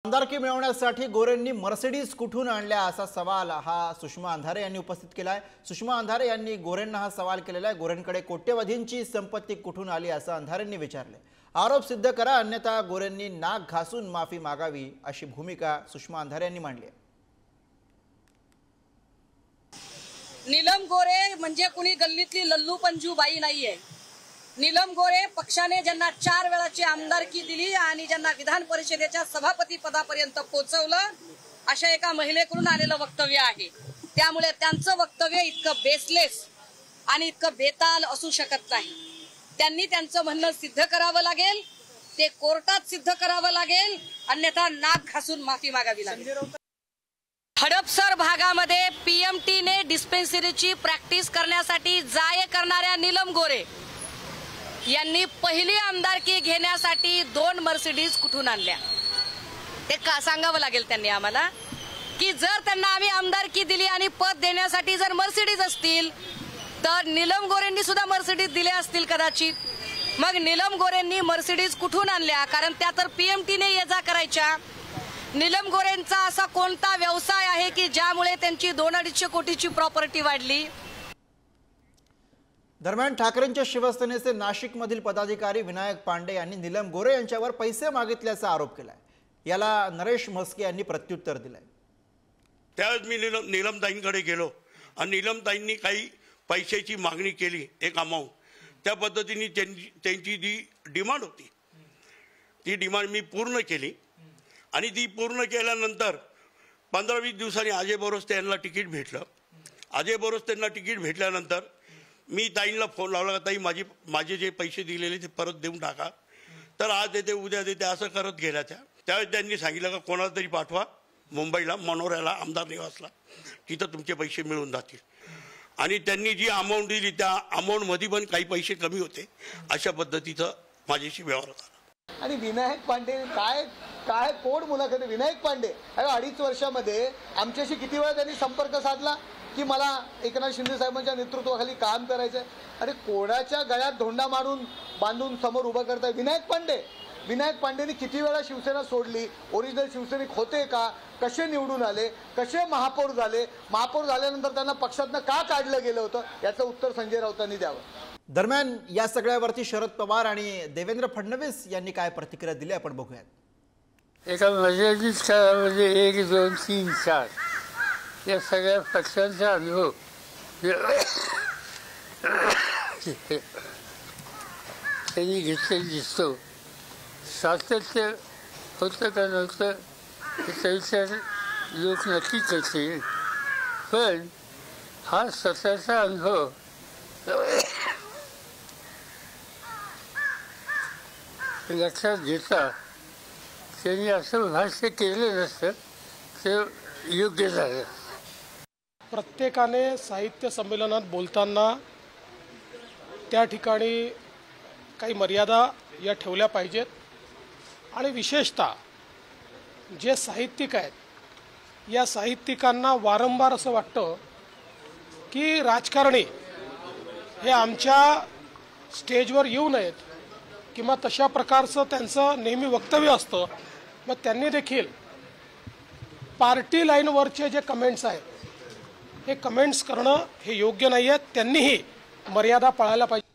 आमदारकी मिळवण्यासाठी गोरेंनी मर्सिडीज कुठून आणल्या असा सवाल हा सुषमा अंधारे यांनी उपस्थित केला आहे। सुषमा अंधारे यांनी गोरेंना हा सवाल केलेला आहे। गोरेंकडे कोट्यवधींची संपत्ती कुठून आली असं अंधारेंनी विचारले। आरोप सिद्ध करा अन्यथा गोरेंनी नाक घासून माफी मागावी अशी भूमिका सुषमा अंधारे यांनी मांडली आहे। नीलम गोरे म्हणजे कुणी गल्लीतली लल्लू पंजू बाई नाहीये। नीलम गोरे पक्षाने ज्यांना 4 वेळाची आमदारकी दिली आणि ज्यांना विधान परिषदेच्या सभापती पदापर्यंत पोहोचवलं अशा एका महिलेकडून आलेलं वक्तव्य आहे। त्यामुळे त्यांचं वक्तव्य इतकं बेसलेस आणि इतकं बेताल असू शकत नाही। त्यांनी त्यांचं म्हणणं सिद्ध करावं लागेल, ते कोर्टात सिद्ध करावं लागेल, अन्यथा नाक घासून माफी मागावी लागेल। हडपसर भागामध्ये पीएमटीने डिस्पेन्सरीची प्रॅक्टिस करण्यासाठी जाय करणाऱ्या नीलम गोरे यांनी पहिली आमदारकी घेण्यासाठी 2 मर्सिडीज कुठून आणल्या ते का सांगावं लागेल त्यांनी आम्हाला, की जर त्यांना आम्ही आमदारकी दिली आणि पद देण्यासाठी जर मर्सिडीज असतील तर नीलम गोरेंनी सुद्धा मर्सिडीज दिल्या असतील कदाचित। मग नीलम गोरेंनी मर्सिडीज कुठून आणल्या? कारण त्या तर पीएमटीने ये जा करायच्या। नीलम गोरेंचा असा कोणता व्यवसाय आहे की ज्यामुळे त्यांची 2-250 कोटीची प्रॉपर्टी वाढली? दरम्यान ठाकरेंच्या शिवसेनेचे नाशिकमधील पदाधिकारी विनायक पांडे यांनी नीलम गोरे यांच्यावर पैसे मागितल्याचा आरोप केलाय। याला नरेश म्हस्के यांनी प्रत्युत्तर दिलंय। त्यावेळेस मी नीलमताईंकडे गेलो आणि नीलमताईंनी काही पैशाची मागणी केली, एक अमाऊंट। त्या पद्धतीने त्यांची जी डिमांड होती ती डिमांड मी पूर्ण केली आणि ती पूर्ण केल्यानंतर 15-20 दिवसांनी अजय बोरस्ते यांना तिकीट भेटलं। अजय बोरस्ते यांना तिकीट भेटल्यानंतर मी ताईंना फोन लावला, ताई माझे जे पैसे दिलेले ते परत देऊन टाका। तर आज देते उद्या देते असं करत गेल्या। त्यावेळेस त्यांनी सांगितलं का कोणाला तरी पाठवा मुंबईला मनोऱ्याला आमदार निवासला, तिथं तुमचे पैसे मिळून जातील। आणि त्यांनी जी अमाऊंट दिली त्या अमाऊंटमध्ये पण काही पैसे कमी होते। अशा पद्धतीचं माझ्याशी व्यवहार झाला। आणि विनायक पांडे काय कोण मुलाखत? विनायक पांडे 2.5 वर्षामध्ये आमच्याशी किती वेळा त्यांनी संपर्क साधला की मला एकनाथ शिंदे साहेबांच्या नेतृत्वाखाली काम करायचंय? अरे कोणाच्या गळ्यात धोंडा मारून बांधून समोर उभं करताय विनायक पांडेंनी किती वेळा शिवसेना सोडली? ओरिजिनल शिवसैनिक होते का? कसे निवडून आले? कसे महापौर झाले? महापौर झाल्यानंतर त्यांना पक्षातनं का काढलं गेलं होतं? याचं उत्तर संजय राऊतांनी द्यावं। दरम्यान या सगळ्यावरती शरद पवार आणि देवेंद्र फडणवीस यांनी काय प्रतिक्रिया दिली आपण बघूयात। एका मर्यादित काळामध्ये 1, 2, 3, 4 या सगळ्या पक्षांचा अनुभव त्यांनी घेतलेला दिसतो। सातत्य होतं का नव्हतं त्याचा विचार लोक नक्की करतील, पण हा स्वतःचा अनुभव लक्षात घेता त्यांनी असं भाष्य केलं नसतं ते योग्य झालं। प्रत्येकाने साहित्य संमेलनात बोलताना त्या ठिकाणी काही मर्यादा या ठेवल्या पाहिजेत आणि विशेषतः जे साहित्यिक आहेत या साहित्यिकांना वारंवार असं वाटतं की राजकारणी हे आमच्या स्टेजवर येऊ नयेत किंवा तशा प्रकारचं त्यांचं नेहमी वक्तव्य असतं। मग त्यांनी देखील पार्टी लाईनवरचे जे कमेंट्स आहेत हे कमेंट्स करणं हे योग्य नाही आहे। त्यांनीही मर्यादा पाळायला पाहिजे।